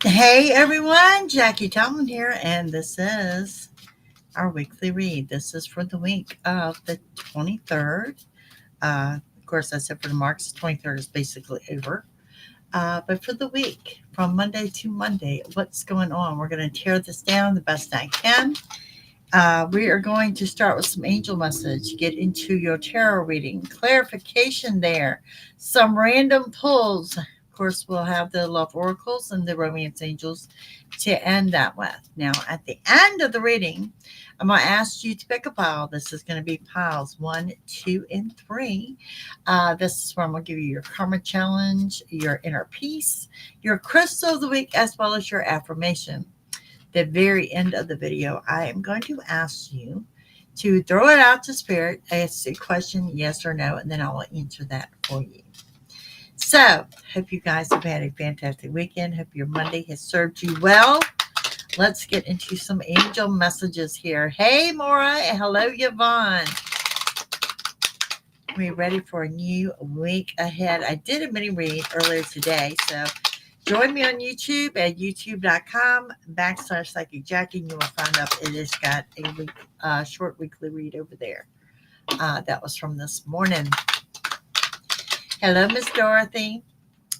Hey everyone, Jackie-Tomlin here, and this is our weekly read. This is for the week of the 23rd. Of course, I said for the marks, the 23rd is basically over. But for the week, from Monday to Monday, what's going on? We're going to tear this down the best I can. We are going to start with some angel message, get into your tarot reading, clarification there, some random pulls. Of course, we'll have the love oracles and the romance angels to end that with. Now, at the end of the reading, I'm going to ask you to pick a pile. This is going to be piles 1, 2, and 3. This is where I'm going to give you your karma challenge, your inner peace, your crystal of the week, as well as your affirmation. The very end of the video, I am going to ask you to throw it out to spirit, ask a question, yes or no, and then I will answer that for you. So, hope you guys have had a fantastic weekend. Hope your Monday has served you well. Let's get into some angel messages here. Hey, Maura, and hello, Yvonne. We're ready for a new week ahead. I did a mini read earlier today, so join me on YouTube at youtube.com/psychicjackie, and you will find out it has got a short weekly read over there. That was from this morning. Hello, Miss Dorothy.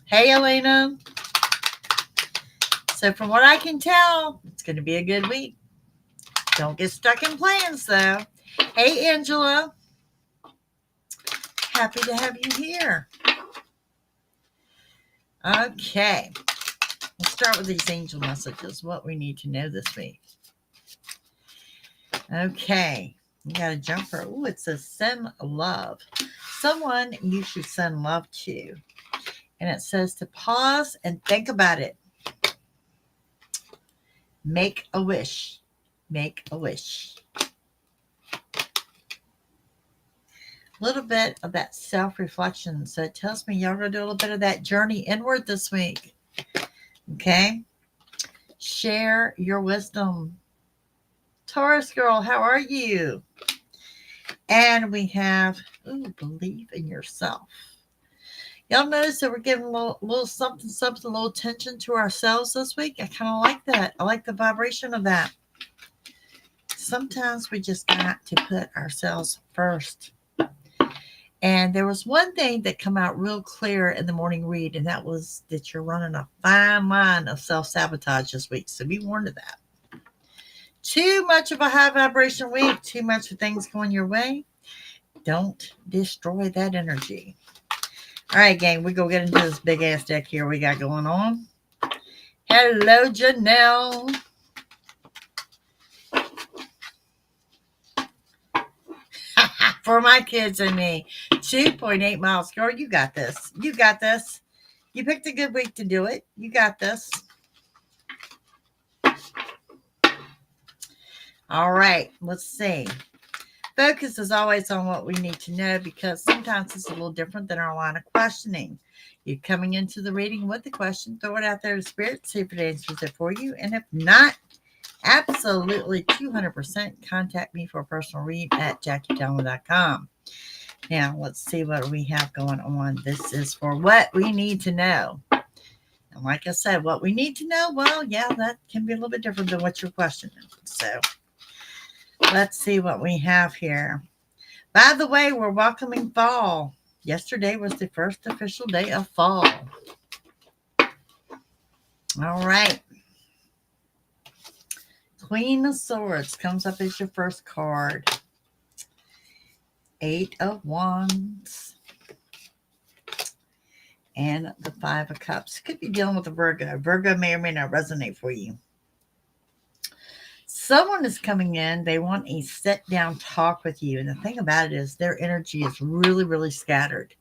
Hey, Elena. So from what I can tell, it's going to be a good week. Don't get stuck in plans, though. Hey, Angela. Happy to have you here. Okay. Let's start with these angel messages, what we need to know this week. Okay. You got a jumper. Ooh, it says send love. Someone you should send love to. And it says to pause and think about it. Make a wish. Make a wish. A little bit of that self-reflection. So it tells me y'all going to do a little bit of that journey inward this week. Okay? Share your wisdom. Taurus girl, how are you? And we have, believe in yourself. Y'all notice that we're giving a little something, a little attention to ourselves this week? I kind of like that. I like the vibration of that. Sometimes we just got to put ourselves first. And there was one thing that came out real clear in the morning read, and that was that you're running a fine line of self-sabotage this week. So be warned of that. Too much of a high vibration week, too much of things going your way. Don't destroy that energy. All right, gang, we go get into this big ass deck here we got going on. Hello, Janelle. For my kids and me. 2.8 miles. Girl, you got this. You got this. You picked a good week to do it. You got this. All right, let's see. Focus is always on what we need to know because sometimes it's a little different than our line of questioning. You're coming into the reading with the question, throw it out there to spirit, see if it answers it for you. And if not, absolutely 200% contact me for a personal read at JackieTomlin.com. Now, let's see what we have going on. This is for what we need to know. And like I said, what we need to know, well, yeah, that can be a little bit different than what you're questioning. So let's see what we have here. By the way, we're welcoming fall. Yesterday was the first official day of fall. All right. Queen of Swords comes up as your first card. 8 of Wands. And the 5 of Cups. Could be dealing with a Virgo. Virgo may or may not resonate for you. Someone is coming in. They want a sit-down talk with you. And the thing about it is their energy is really, really scattered.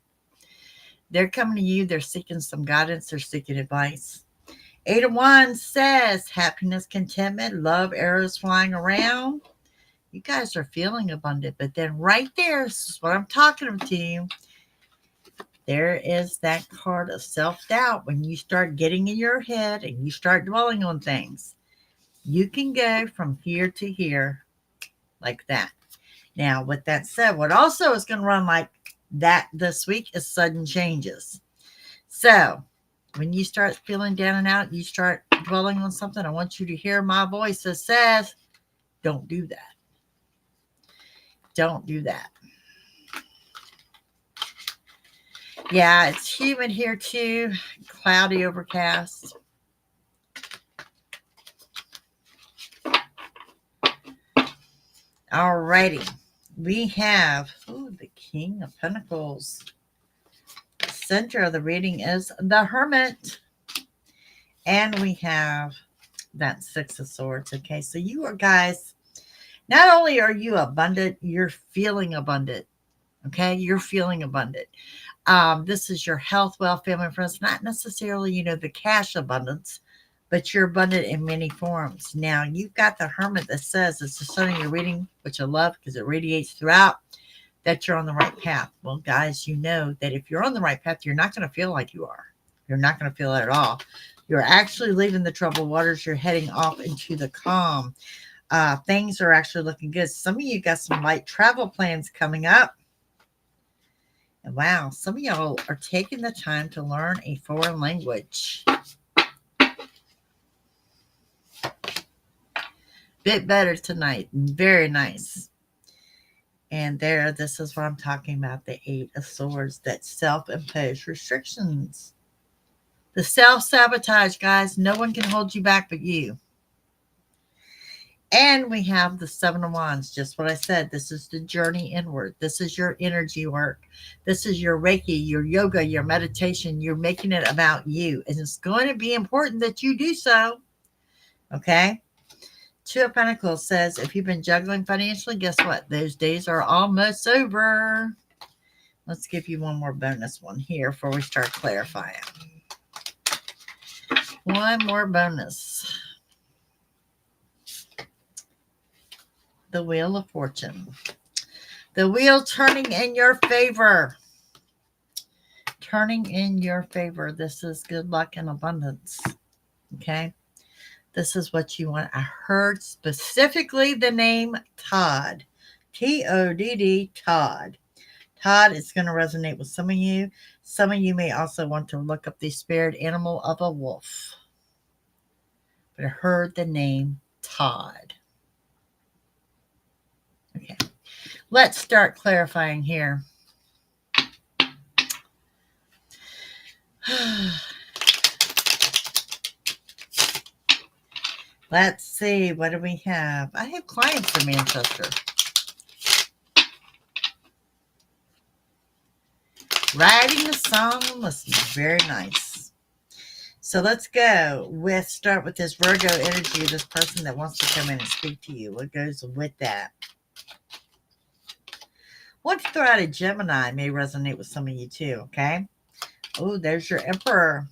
They're coming to you. They're seeking some guidance. They're seeking advice. 8 of Wands says happiness, contentment, love, arrows flying around. You guys are feeling abundant. But then right there, this is what I'm talking to you. There is that card of self-doubt. When you start getting in your head and you start dwelling on things, you can go from here to here like that. Now, with that said, what also is going to run like that this week is sudden changes. So When you start feeling down and out, you start dwelling on something, I want you to hear my voice that says, don't do that. Don't do that. Yeah, it's humid here too. Cloudy, overcast. Alrighty. We have the King of Pentacles. The center of the reading is the Hermit. And we have that Six of Swords. Okay, so you are guys, not only are you abundant, you're feeling abundant. Okay, you're feeling abundant. This is your health, wealth, family, and friends. Not necessarily, the cash abundance, but you're abundant in many forms. Now, you've got the Hermit that says it's the sun of your reading, which I love because it radiates throughout, that you're on the right path. Well, guys, you know that if you're on the right path, you're not going to feel like you are. You're not going to feel it at all. You're actually leaving the troubled waters. You're heading off into the calm. Things are actually looking good. Some of you got some light travel plans coming up. And wow, some of y'all are taking the time to learn a foreign language. Bit better tonight. Very nice. And this is what I'm talking about, the Eight of Swords, that self-imposed restrictions. The self-sabotage, guys. No one can hold you back but you. And we have the Seven of Wands, just what I said. This is the journey inward. This is your energy work. This is your Reiki, your yoga, your meditation. You're making it about you. And it's going to be important that you do so. Okay? Two of Pentacles says, if you've been juggling financially, guess what? Those days are almost over. Let's give you one more bonus one here before we start clarifying. One more bonus. The Wheel of Fortune. The wheel turning in your favor. Turning in your favor. This is good luck and abundance. Okay? This is what you want. I heard specifically the name Todd. T-O-D-D, Todd. Todd is going to resonate with some of you. Some of you may also want to look up the spirit animal of a wolf. But I heard the name Todd. Okay. Let's start clarifying here. Let's see. What do we have? I have clients in Manchester. Writing a song and listening. Very nice. So let's start with this Virgo energy, this person that wants to come in and speak to you. What goes with that? Want to throw out a Gemini may resonate with some of you too, okay? Oh, there's your Emperor.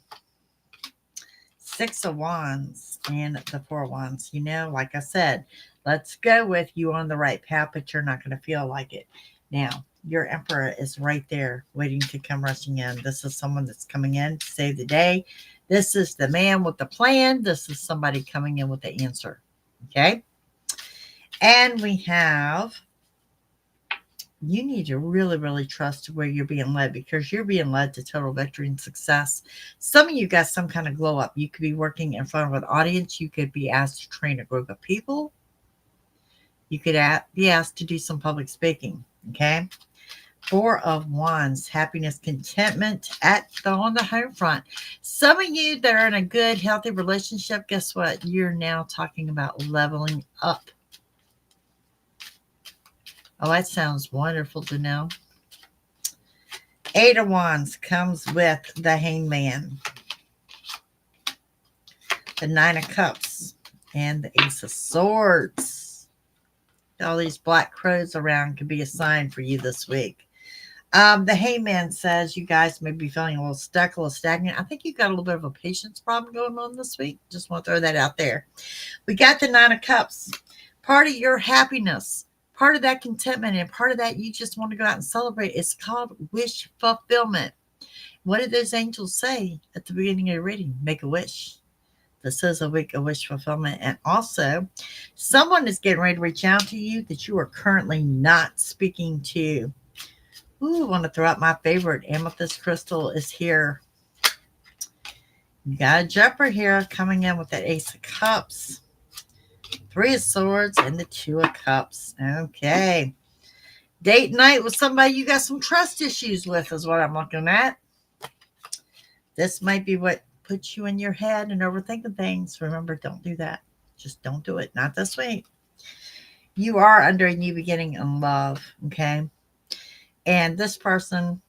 Six of Wands and the Four of Wands. Like I said, let's go with you on the right path, but you're not going to feel like it. Now, your Emperor is right there waiting to come rushing in. This is someone that's coming in to save the day. This is the man with the plan. This is somebody coming in with the answer. Okay? And we have, you need to really, really trust where you're being led, because you're being led to total victory and success. Some of you got some kind of glow up. You could be working in front of an audience. You could be asked to train a group of people. You could be asked to do some public speaking. Okay? Four of Wands, happiness, contentment on the home front. Some of you that are in a good, healthy relationship, guess what? You're now talking about leveling up. Oh, that sounds wonderful to know. Eight of Wands comes with the Hangman, the Nine of Cups, and the Ace of Swords. All these black crows around could be a sign for you this week. The Hangman says you guys may be feeling a little stuck, a little stagnant. I think you've got a little bit of a patience problem going on this week. Just want to throw that out there. We got the Nine of Cups. Part of your happiness, part of that contentment, and part of that you just want to go out and celebrate. It's called wish fulfillment. What did those angels say at the beginning of your reading? Make a wish. This is a week of wish fulfillment. And also, someone is getting ready to reach out to you that you are currently not speaking to. Ooh, I want to throw out my favorite. Amethyst crystal is here. You got a jumper here coming in with that Ace of Cups, Three of Swords, and the Two of Cups. Okay. Date night with somebody you got some trust issues with is what I'm looking at. This might be what puts you in your head and overthinking things. Remember, don't do that. Just don't do it. Not this week. You are under a new beginning in love, okay? And this person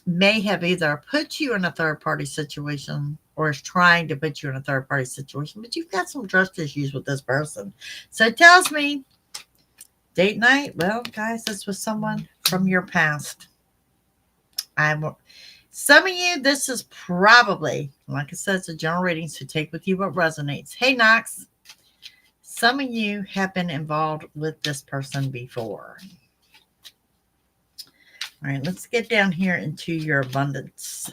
may have either put you in a third party situation or is trying to put you in a third party situation, but you've got some trust issues with this person. So it tells me date night. Well, guys, this was someone from your past. Some of you, this is probably, like I said, it's a general reading, so take with you what resonates. Hey, Knox. Some of you have been involved with this person before. All right, let's get down here into your abundance.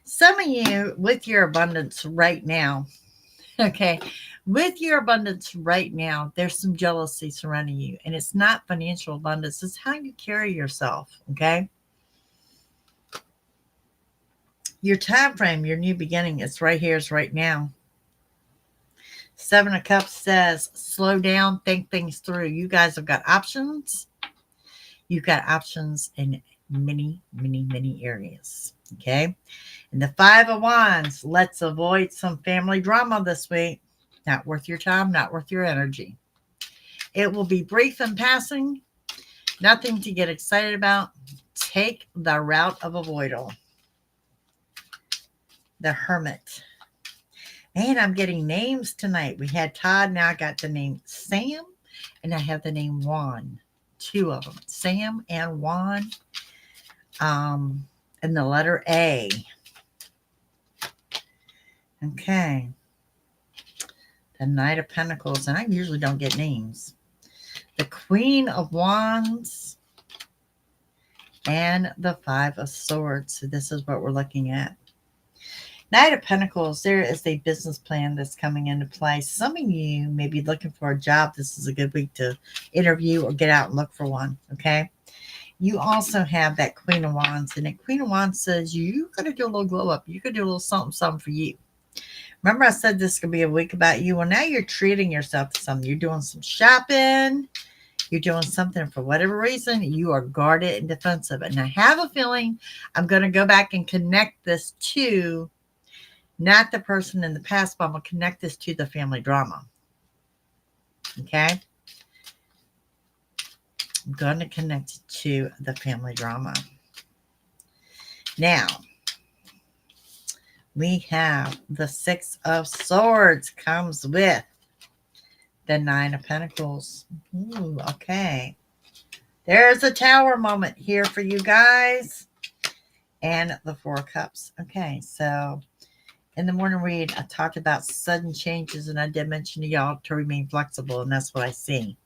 Some of you, with your abundance right now, okay, with your abundance right now, there's some jealousy surrounding you. And it's not financial abundance, it's how you carry yourself, okay? Your time frame, your new beginning, it's right here, it's right now. Seven of Cups says, slow down, think things through. You guys have got options. You've got options in many, many, many areas, okay? And the Five of Wands, let's avoid some family drama this week. Not worth your time, not worth your energy. It will be brief and passing. Nothing to get excited about. Take the route of avoidal. The Hermit. Man, I'm getting names tonight. We had Todd. Now I got the name Sam. And I have the name Juan. Two of them. Sam and Juan. And the letter A. Okay. The Knight of Pentacles. And I usually don't get names. The Queen of Wands. And the Five of Swords. So this is what we're looking at. Knight of Pentacles, there is a business plan that's coming into play. Some of you may be looking for a job. This is a good week to interview or get out and look for one, okay? You also have that Queen of Wands, and that Queen of Wands says you're going to do a little glow up. You could do a little something, something for you. Remember I said this could be a week about you? Well, now you're treating yourself to something. You're doing some shopping. You're doing something for whatever reason. You are guarded and defensive. And I have a feeling I'm going to go back and connect this to not the person in the past, but I'm going to connect this to the family drama. Okay? I'm going to connect it to the family drama. Now, we have the Six of Swords comes with the Nine of Pentacles. Ooh, okay. There's a Tower moment here for you guys. And the Four of Cups. Okay, so in the morning read, I talked about sudden changes, and I did mention to y'all to remain flexible, and that's what I see.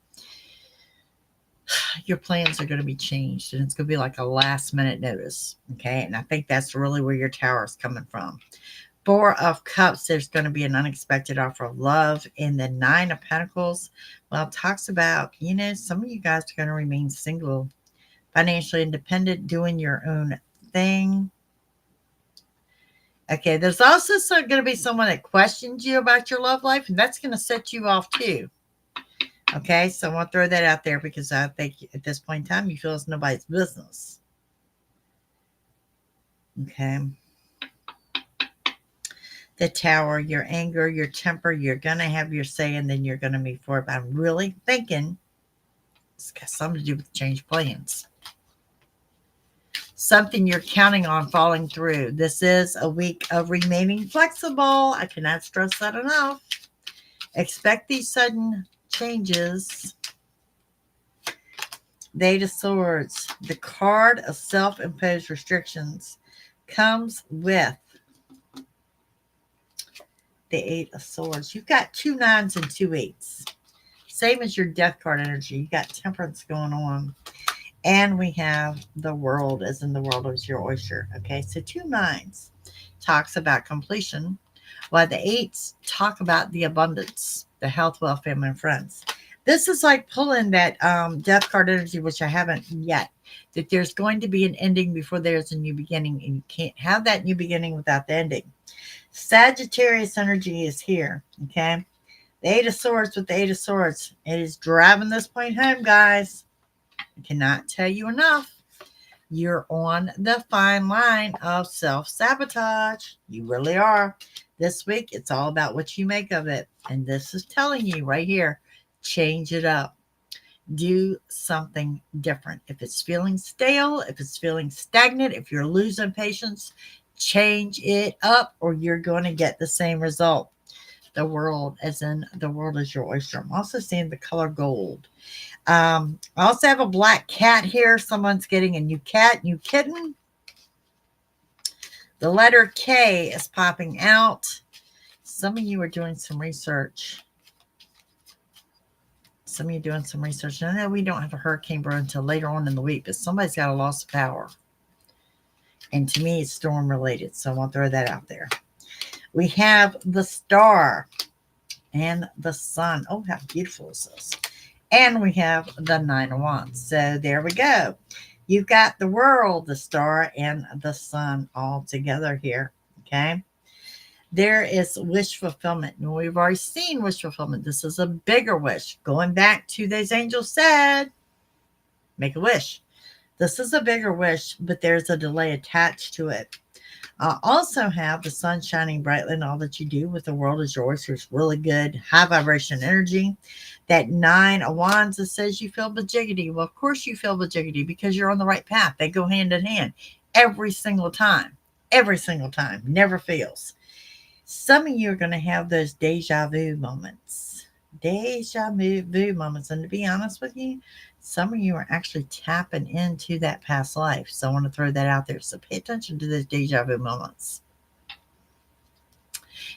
Your plans are going to be changed, and it's going to be like a last-minute notice, okay? And I think that's really where your Tower is coming from. Four of Cups, there's going to be an unexpected offer of love. And the Nine of Pentacles, well, it talks about, you know, some of you guys are going to remain single, financially independent, doing your own thing. Okay, there's also going to be someone that questions you about your love life, and that's going to set you off too. Okay, so I want to throw that out there because I think at this point in time, you feel it's nobody's business. Okay. The Tower, your anger, your temper, you're going to have your say, and then you're going to move forward. But I'm really thinking it's got something to do with change plans. Something you're counting on falling through. This is a week of remaining flexible. I cannot stress that enough. Expect these sudden changes. The Eight of Swords, the card of self-imposed restrictions, comes with the Eight of Swords. You've got 2 9s and 2 8s. Same as your Death card energy. You got temperance going on. And we have the World, as in the world is your oyster. Okay, so 2 9s talks about completion, while the 8s talk about the abundance, the health, wealth, family, and friends. This is like pulling that death card energy, which I haven't yet. That there's going to be an ending before there's a new beginning, and you can't have that new beginning without the ending. Sagittarius energy is here. Okay. The Eight of Swords with the Eight of Swords. It is driving this point home, guys. I cannot tell you enough. You're on the fine line of self-sabotage. You really are. This week, it's all about what you make of it. And this is telling you right here, change it up. Do something different. If it's feeling stale, if it's feeling stagnant, if you're losing patience, change it up or you're going to get the same result. The world, as in the world is your oyster. I'm also seeing the color gold. I also have a black cat here. Someone's getting a new cat, new kitten. The letter K is popping out. Some of you are doing some research. Some of you doing some research. I know we don't have a hurricane brewing until later on in the week, but somebody's got a loss of power. And to me, it's storm related. So I want to throw that out there. We have the star and the sun. Oh, how beautiful is this? And we have the Nine of Wands. So there we go. You've got the world, the star, and the sun all together here. Okay. There is wish fulfillment. And we've already seen wish fulfillment. This is a bigger wish. Going back to those angels said, make a wish. This is a bigger wish, but there's a delay attached to it. Also have the sun shining brightly in all that you do with the world is yours. There's really good high vibration energy. That Nine of Wands that says you feel bajiggity. Well, of course you feel bajiggity because you're on the right path. They go hand in hand every single time. Every single time. Never fails. Some of you are going to have those deja vu moments. Deja vu moments. And to be honest with you, some of you are actually tapping into that past life. So I want to throw that out there. So pay attention to those deja vu moments.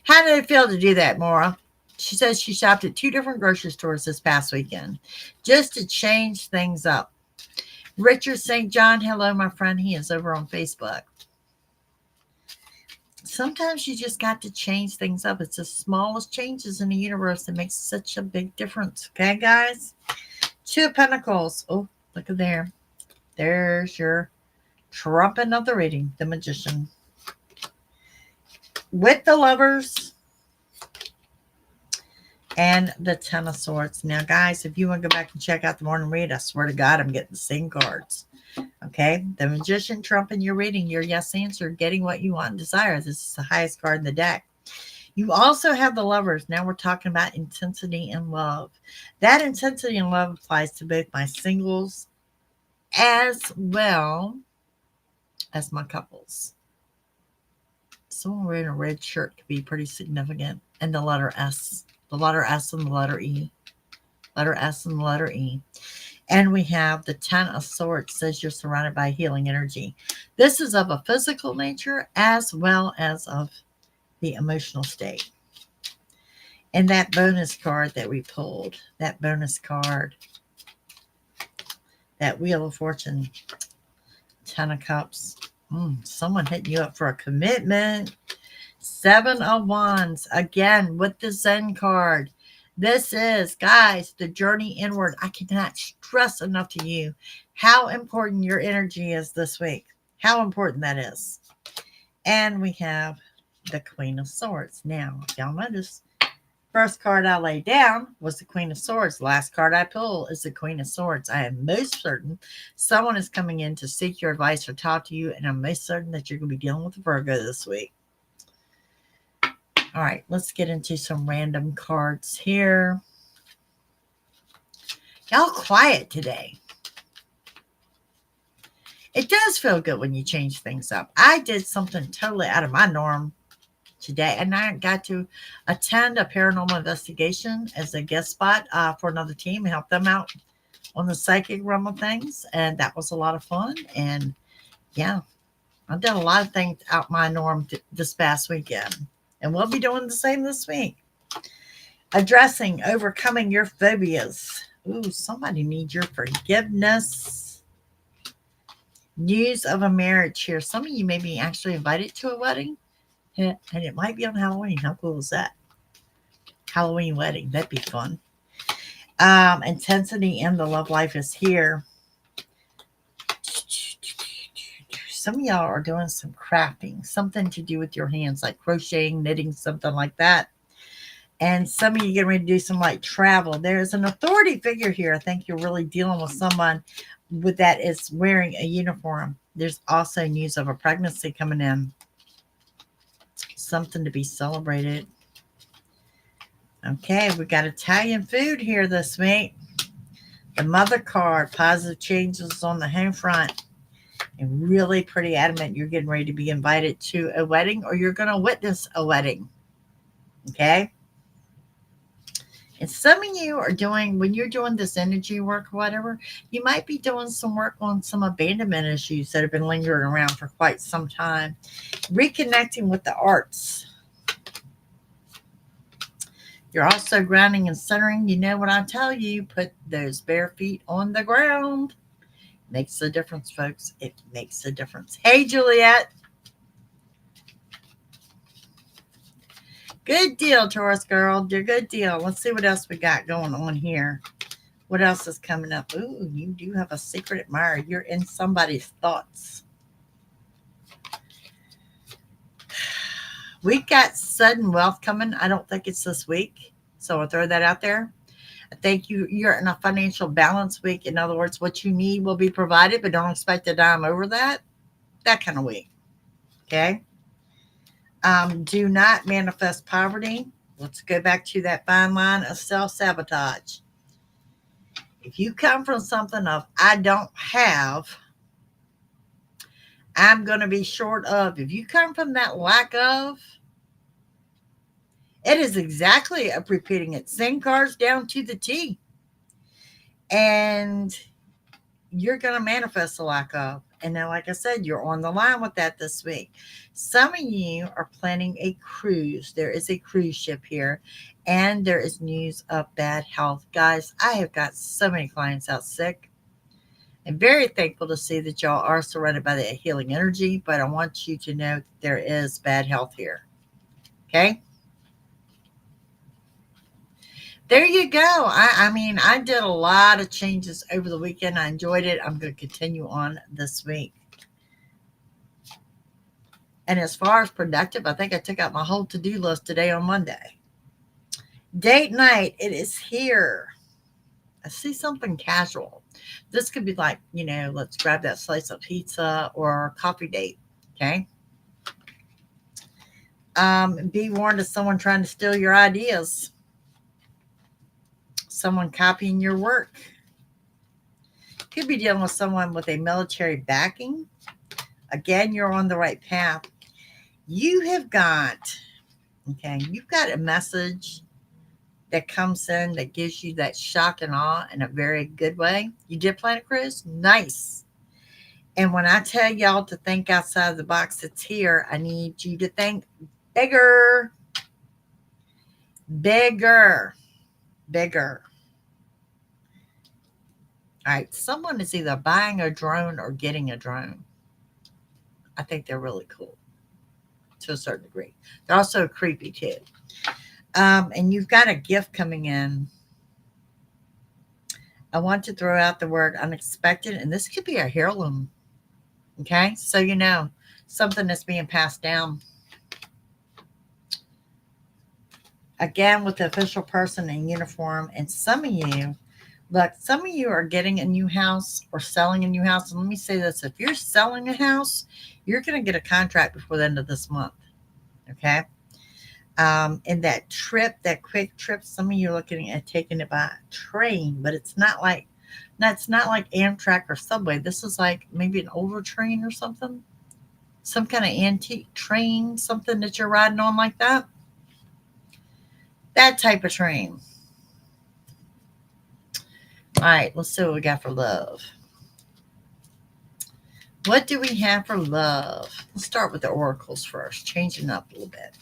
How did it feel to do that, Maura? She says she shopped at 2 different grocery stores this past weekend just to change things up. Richard St. John, hello, my friend. He is over on Facebook. Sometimes you just got to change things up. It's the smallest changes in the universe that makes such a big difference. Okay, guys? 2 of Pentacles. Oh, look at there. There's your trumpet of the reading, the Magician. With the Lovers and the Ten of Swords. Now, guys, if you want to go back and check out the morning read, I swear to God, I'm getting the same cards. Okay, the Magician, Trump in your reading, your yes answer, getting what you want and desire. This is the highest card in the deck. You also have the Lovers. Now we're talking about intensity and love. That intensity and love applies to both my singles as well as my couples. Someone wearing a red shirt could be pretty significant. And the letter S. The letter S and the letter E. Letter S and the letter E. And we have the Ten of Swords, says you're surrounded by healing energy. This is of a physical nature as well as of the emotional state. And that bonus card that we pulled, that bonus card, that Wheel of Fortune, 10 of Cups. Someone hitting you up for a commitment. 7 of Wands, again with the Zen card. This is, guys, the journey inward. I cannot stress enough to you how important your energy is this week. How important that is. And we have the Queen of Swords. Now, if y'all notice, first card I laid down was the Queen of Swords. Last card I pull is the Queen of Swords. I am most certain someone is coming in to seek your advice or talk to you, and I'm most certain that you're going to be dealing with a Virgo this week. All right, let's get into some random cards here. Y'all quiet today. It does feel good when you change things up. I did something totally out of my norm today, and I got to attend a paranormal investigation as a guest spot for another team and help them out on the psychic realm of things, and that was a lot of fun. And yeah, I've done a lot of things out my norm this past weekend. And we'll be doing the same this week. Addressing, overcoming your phobias. Ooh, somebody needs your forgiveness. News of a marriage here. Some of you may be actually invited to a wedding. And it might be on Halloween. How cool is that? Halloween wedding. That'd be fun. Intensity in the love life is here. Some of y'all are doing some crafting, something to do with your hands, like crocheting, knitting, something like that. And some of you getting ready to do some like travel. There's an authority figure here. I think you're really dealing with someone with that is wearing a uniform. There's also news of a pregnancy coming in. Something to be celebrated. Okay, we got Italian food here this week. The Mother card, positive changes on the home front. And really pretty adamant you're getting ready to be invited to a wedding or you're going to witness a wedding. Okay? And some of you are doing, when you're doing this energy work or whatever, you might be doing some work on some abandonment issues that have been lingering around for quite some time. Reconnecting with the arts. You're also grounding and centering. You know what I tell you, put those bare feet on the ground. Makes a difference, folks. It makes a difference. Hey, Juliet. Good deal, Taurus girl. You're good deal. Let's see what else we got going on here. What else is coming up? Ooh, you do have a secret admirer. You're in somebody's thoughts. We got sudden wealth coming. I don't think it's this week, so I'll throw that out there. I think you're in a financial balance week. In other words, what you need will be provided, but don't expect a dime over that. That kind of week. Okay? Do not manifest poverty. Let's go back to that fine line of self-sabotage. If you come from something of, I don't have, I'm going to be short of. If you come from that lack of, it is exactly repeating it. Same cards down to the T. And you're going to manifest a lack of. And now, like I said, you're on the line with that this week. Some of you are planning a cruise. There is a cruise ship here. And there is news of bad health. Guys, I have got so many clients out sick. I'm very thankful to see that y'all are surrounded by the healing energy. But I want you to know that there is bad health here. Okay? There you go. I mean, I did a lot of changes over the weekend. I enjoyed it. I'm going to continue on this week. And as far as productive, I think I took out my whole to-do list today on Monday. Date night, it is here. I see something casual. This could be like, let's grab that slice of pizza or coffee date. Okay. Be warned of someone trying to steal your ideas. Someone copying your work. Could be dealing with someone with a military backing. Again, you're on the right path. You've got a message that comes in that gives you that shock and awe in a very good way. You did plan a cruise? Nice. And when I tell y'all to think outside the box that's here, I need you to think bigger. Bigger. Bigger. All right, someone is either buying a drone or getting a drone. I think they're really cool to a certain degree. They're also creepy too. And you've got a gift coming in. I want to throw out the word unexpected, and this could be a heirloom. Okay, so something that's being passed down. Again, with the official person in uniform, and some of you are getting a new house or selling a new house. And let me say this, if you're selling a house, you're going to get a contract before the end of this month. Okay. And that quick trip, some of you are looking at taking it by train, but it's not like Amtrak or Subway. This is like maybe an older train or something. Some kind of antique train, something that you're riding on like that. That type of train. All right, let's see what we got for love. What do we have for love? Let's start with the oracles first, changing up a little bit.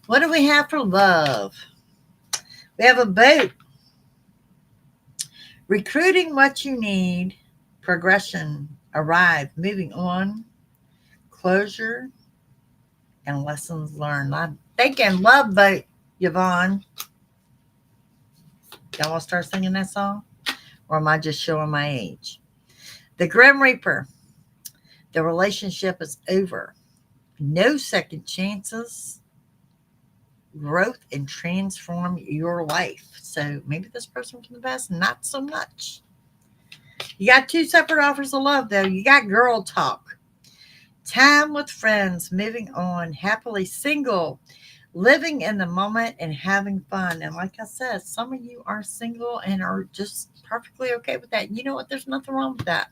What do we have for love? We have a boat. Recruiting what you need. Progression. Arrive. Moving on. Closure. And lessons learned. I'm thinking love boat, Yvonne. Y'all want to start singing that song? Or am I just showing my age? The Grim Reaper. The relationship is over. No second chances. Growth and transform your life. So maybe this person from the past, not so much. You got two separate offers of love, though. You got girl talk. Time with friends, moving on, happily single, living in the moment and having fun. And like I said, some of you are single and are just perfectly okay with that. You know what? There's nothing wrong with that.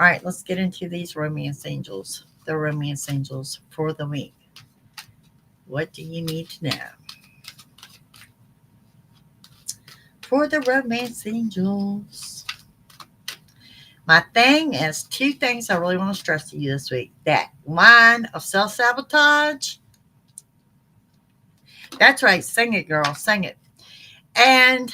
All right, let's get into these romance angels. The romance angels for the week. What do you need to know? For the romance angels. My thing is two things I really want to stress to you this week. That line of self-sabotage. That's right. Sing it, girl. Sing it. And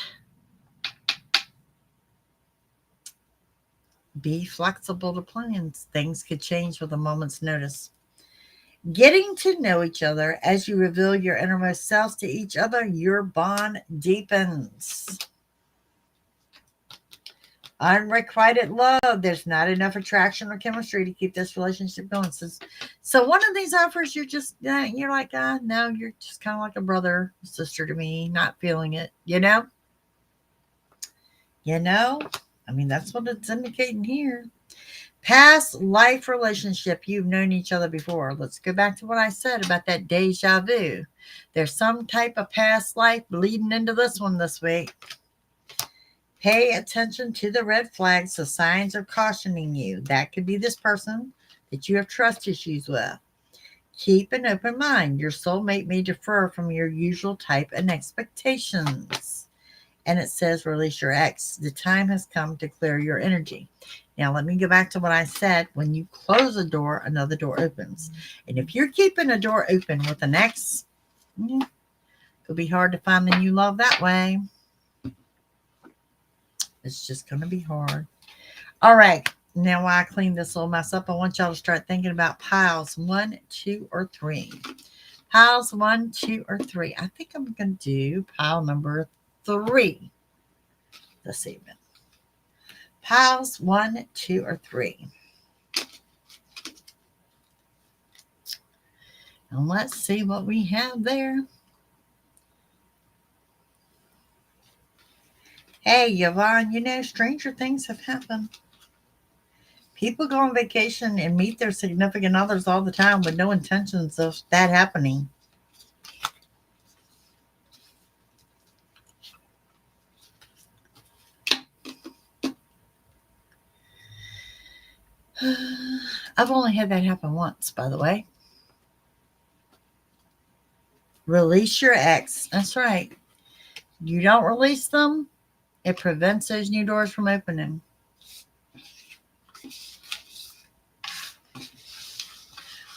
be flexible to plans. Things could change with a moment's notice. Getting to know each other as you reveal your innermost selves to each other, your bond deepens. Unrequited love. There's not enough attraction or chemistry to keep this relationship going. So one of these offers, you're just, you're like, no, you're just kind of like a brother, sister to me, not feeling it, you know? I mean, that's what it's indicating here. Past life relationship, you've known each other before. Let's go back to what I said about that deja vu. There's some type of past life bleeding into this one this week. Pay attention to the red flags. The signs are cautioning you. That could be this person that you have trust issues with. Keep an open mind. Your soulmate may differ from your usual type and expectations. And it says, release your ex. The time has come to clear your energy. Now, let me go back to what I said. When you close a door, another door opens. And if you're keeping a door open with an ex, it could be hard to find the new love that way. It's just going to be hard. All right. Now, while I clean this little mess up, I want y'all to start thinking about piles 1, 2, or 3. Piles 1, 2, or 3. I think I'm going to do pile number 3 this evening. Piles 1, 2, or 3. And let's see what we have there. Hey, Yvonne, stranger things have happened. People go on vacation and meet their significant others all the time with no intentions of that happening. I've only had that happen once, by the way. Release your ex. That's right. You don't release them, it prevents those new doors from opening.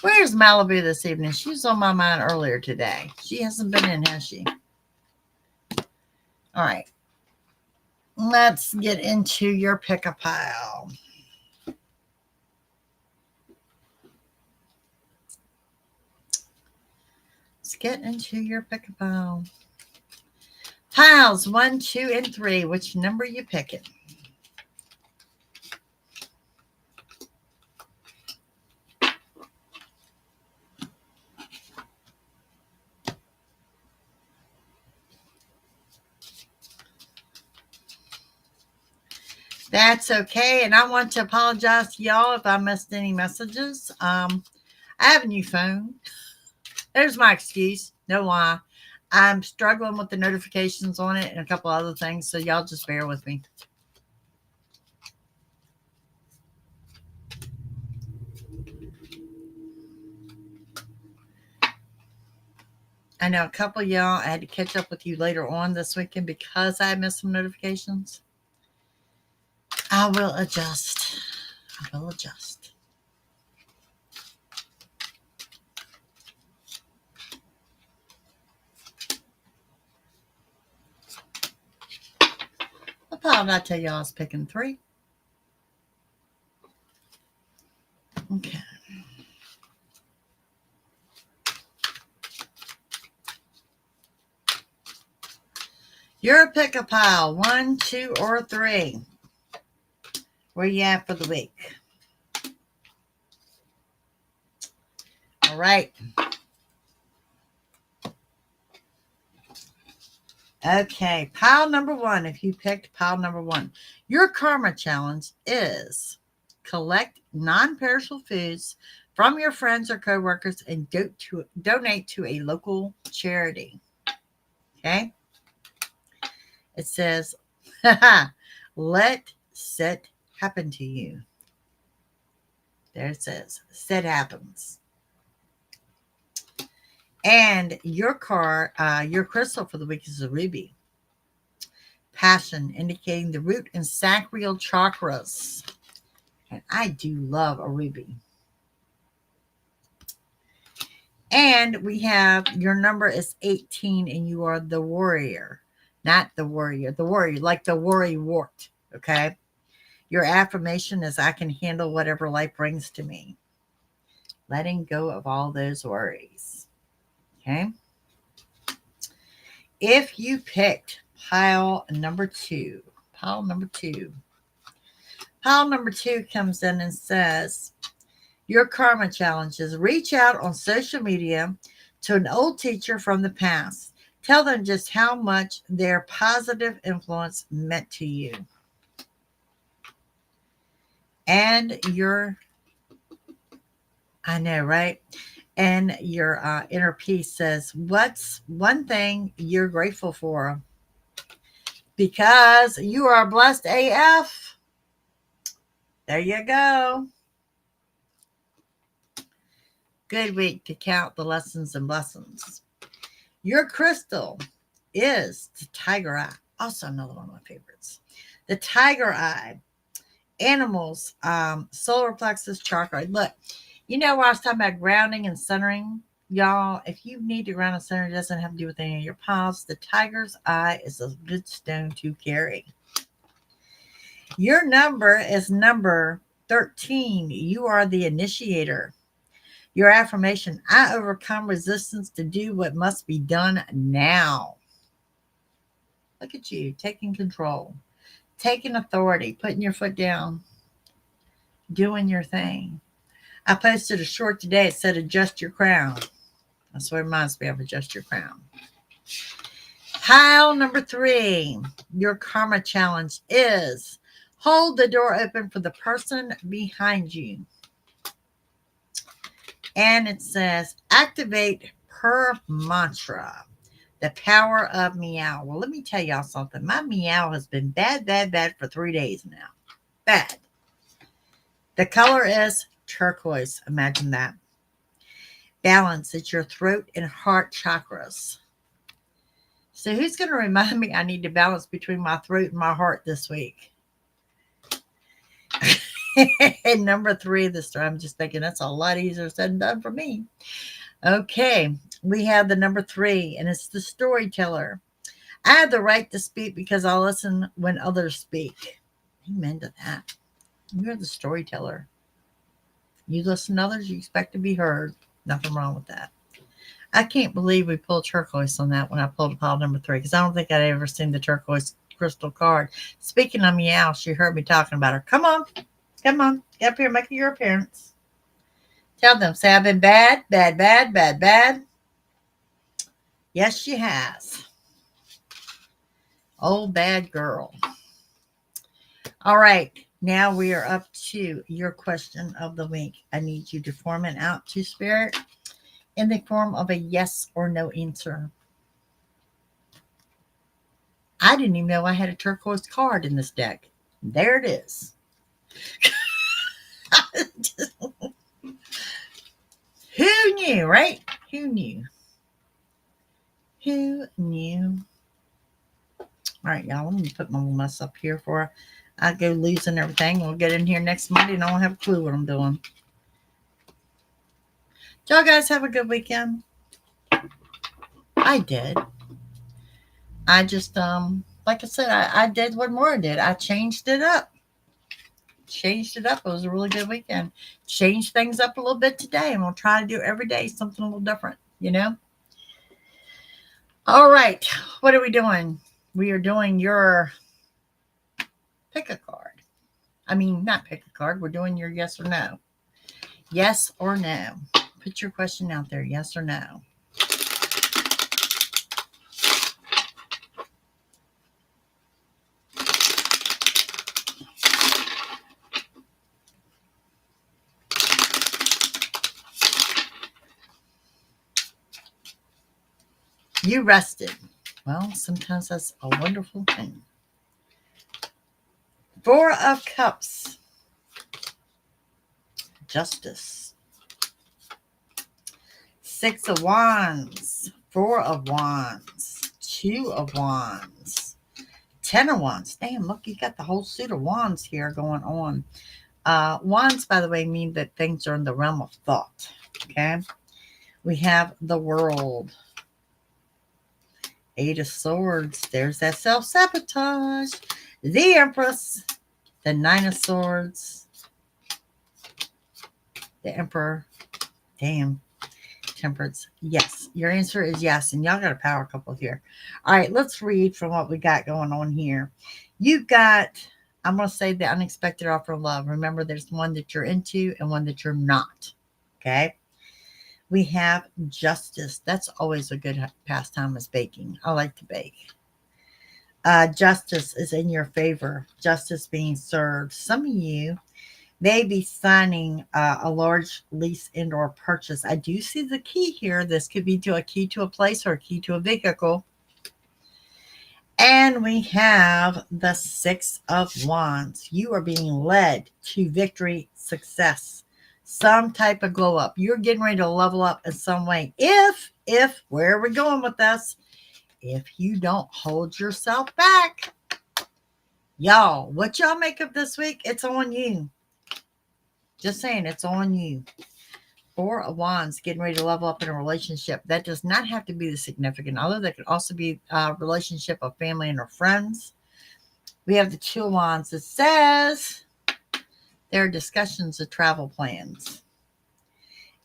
Where's Malibu this evening? She was on my mind earlier today. She hasn't been in, has she? All right. Let's get into your pick-a-pile. Let's get into your pick-a-pile. Piles 1, 2, and 3. Which number you picking? That's okay. And I want to apologize to y'all if I missed any messages. I have a new phone. There's my excuse. No lie. I'm struggling with the notifications on it and a couple other things. So y'all just bear with me. I know a couple of y'all, I had to catch up with you later on this weekend because I missed some notifications. I will adjust. What pile did I tell y'all I was picking? 3? Okay. Your pick a pile. 1, 2, or 3. Where you at for the week? All right. Okay, pile number 1. If you picked pile number 1, your karma challenge is collect non-perishable foods from your friends or coworkers and donate to a local charity. Okay. It says, let set happen to you. There it says, set happens. And your crystal for the week is a ruby. Passion, indicating the root and sacral chakras. And I do love a ruby. And we have your number is 18, and you are the warrior. Not the warrior, like the worry wart. Okay. Your affirmation is I can handle whatever life brings to me. Letting go of all those worries. Okay. If you picked pile number 2 comes in and says, your karma challenge is reach out on social media to an old teacher from the past. Tell them just how much their positive influence meant to you. And I know, right? And your inner peace says, what's one thing you're grateful for? Because you are blessed AF. There you go. Good week to count the lessons and blessings. Your crystal is the tiger eye. Also another one of my favorites. The tiger eye. Animals, solar plexus chakra. Look, you know what I was talking about grounding and centering? Y'all, if you need to ground and center, it doesn't have to do with any of your piles. The tiger's eye is a good stone to carry. Your number is number 13. You are the initiator. Your affirmation, I overcome resistance to do what must be done now. Look at you, taking control, taking authority, putting your foot down, doing your thing. I posted a short today. It said, adjust your crown. That's what it reminds me of, adjust your crown. Pile number 3, your karma challenge is hold the door open for the person behind you. And it says, activate per mantra, the power of meow. Well, let me tell y'all something. My meow has been bad for 3 days now. Bad. The color is turquoise. Imagine that. Balance. It's your throat and heart chakras. So who's going to remind me I need to balance between my throat and my heart this week? And number 3 this time, I'm just thinking that's a lot easier said and done for me. Okay, we have the number 3, and it's the storyteller. I have the right to speak because I'll listen when others speak. Amen to that. You're the storyteller. You listen to others, you expect to be heard. Nothing wrong with that. I can't believe we pulled turquoise on that when I pulled pile number 3, because I don't think I'd ever seen the turquoise crystal card. Speaking of meow, she heard me talking about her. Come on. Get up here, make your appearance. Tell them, say I've been bad. Yes, she has. Oh, bad girl. All right. Now we are up to your question of the week. I need you to form it out to Spirit in the form of a yes or no answer. I didn't even know I had a turquoise card in this deck. There it is. Who knew, right? Who knew? All right, y'all. Let me put my little mess up here before I go losing everything. We'll get in here next Monday and I won't have a clue what I'm doing. Did y'all guys have a good weekend? I did. I just, like I said, I did what Maura did. I changed it up. It was a really good weekend. Changed things up a little bit today, and we'll try to do every day something a little different, you know? All right. What are we doing? we are doing your pick a card. I mean, not pick a card. We're doing your yes or no. Yes or no. Put your question out there. Yes or no. You rested. Well, sometimes that's a wonderful thing. Four of Cups. Justice. Six of Wands. Four of Wands. Two of Wands. 10 of Wands. Damn, look, you got the whole suit of Wands here going on. Wands, by the way, mean that things are in the realm of thought. Okay. We have the World. Eight of Swords. There's that self-sabotage. The Empress. The Nine of Swords. The Emperor. Damn. Temperance. Yes. Your answer is yes. And y'all got a power couple here. All right. Let's read from what we got going on here. You've got, I'm going to say, the unexpected offer of love. Remember, there's one that you're into and one that you're not. Okay. We have Justice. That's always a good pastime, is baking. I like to bake. Justice is in your favor. Justice being served. Some of you may be signing a large lease and or purchase. I do see the key here. This could be to a key to a place or a key to a vehicle. And we have the Six of Wands. You are being led to victory, success, some type of glow up. You're getting ready to level up in some way. If, where are we going with this? If you don't hold yourself back. Y'all, what y'all make of this week, it's on you. Just saying, it's on you. Four of Wands, getting ready to level up in a relationship. That does not have to be the significant other. That could also be a relationship of family and or friends. We have the Two of Wands. It says there are discussions of travel plans.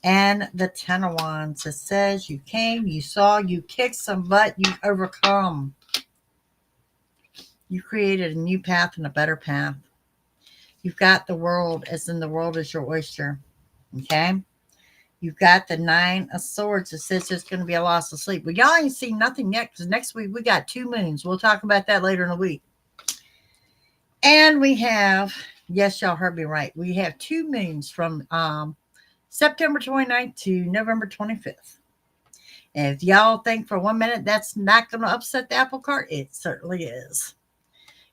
And the Ten of Wands. It says you came, you saw, you kicked some butt, you overcome. You created a new path and a better path. You've got the World, as in the world is your oyster. Okay? You've got the Nine of Swords. It says there's going to be a loss of sleep. Well, y'all ain't seen nothing yet, because next week we got 2 moons. We'll talk about that later in the week. And we have, yes, y'all heard me right. We have 2 moons from September 29th to November 25th. And if y'all think for 1 minute that's not going to upset the apple cart, it certainly is.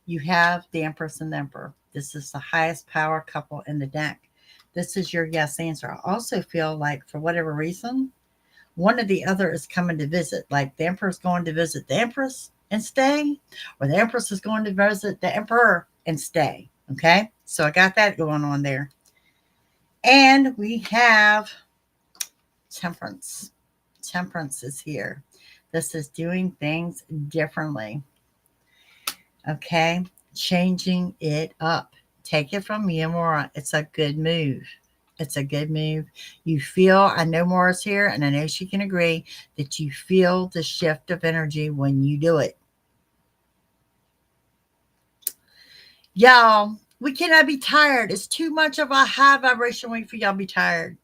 You have the Empress and the Emperor. This is the highest power couple in the deck. This is your yes answer. I also feel like, for whatever reason, one or the other is coming to visit. Like the Emperor is going to visit the Empress and stay, or the Empress is going to visit the Emperor and stay. Okay? So I got that going on there. And we have Temperance. Temperance is here. This is doing things differently. Okay? Changing it up. Take it from me, Maura. It's a good move. It's a good move. You feel, I know Maura's here, and I know she can agree, that you feel the shift of energy when you do it. Y'all, we cannot be tired. It's too much of a high vibration week for y'all to be tired.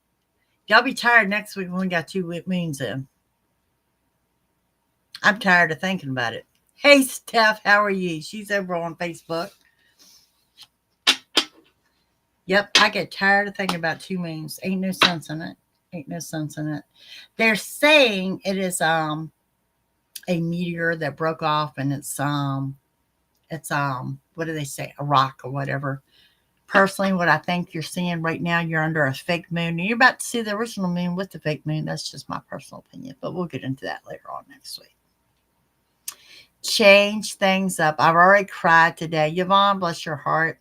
Y'all be tired next week when we got 2 moons in. I'm tired of thinking about it. Hey, Steph, how are you? She's over on Facebook. Yep, I get tired of thinking about 2 moons. Ain't no sense in it. Ain't no sense in it. They're saying it is a meteor that broke off, and it's what do they say? A rock or whatever. Personally, what I think you're seeing right now, you're under a fake moon. And you're about to see the original moon with the fake moon. That's just my personal opinion, but we'll get into that later on next week. Change things up. I've already cried today. Yvonne, bless your heart.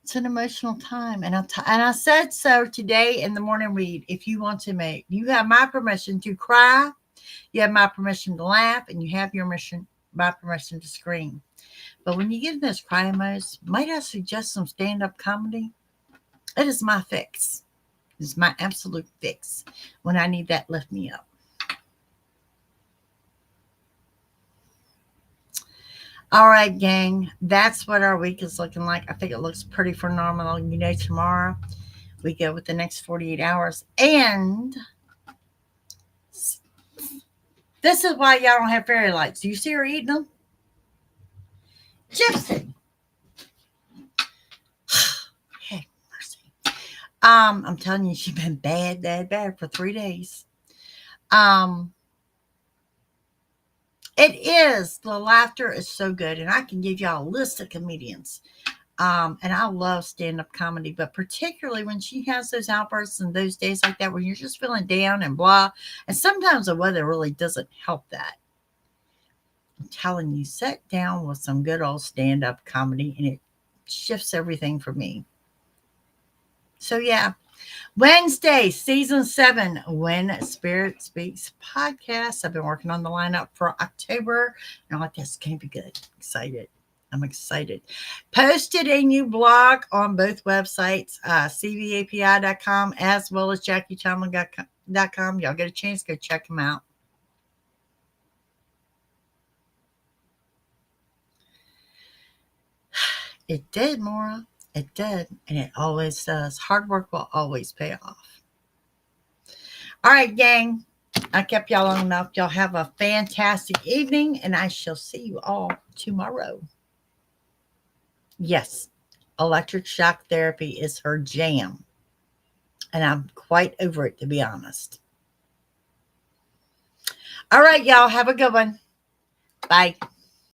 It's an emotional time. And I said so today in the morning read. If you want to make, you have my permission to cry, you have my permission to laugh, and you have my permission to scream. But when you get in those cry modes, might I suggest some stand-up comedy? It is my fix. It is my absolute fix when I need that lift me up. All right, gang. That's what our week is looking like. I think it looks pretty phenomenal. Tomorrow we go with the next 48 hours. And this is why y'all don't have fairy lights. Do you see her eating them? Gypsy. Hey, mercy. I'm telling you, she's been bad for 3 days. It is. The laughter is so good. And I can give y'all a list of comedians. And I love stand-up comedy, but particularly when she has those outbursts and those days like that when you're just feeling down and blah. And sometimes the weather really doesn't help that. I'm telling you, sit down with some good old stand-up comedy and it shifts everything for me. So yeah. Wednesday, season 7, When Spirit Speaks podcast. I've been working on the lineup for October. And I'm like, this can be good. I'm excited. Posted a new blog on both websites, cvapi.com as well as JackieTomlin.com. Y'all get a chance, go check them out. It did, Maura. It did. And it always does. Hard work will always pay off. All right, gang. I kept y'all long enough. Y'all have a fantastic evening, and I shall see you all tomorrow. Yes, electric shock therapy is her jam. And I'm quite over it, to be honest. All right, y'all. Have a good one. Bye.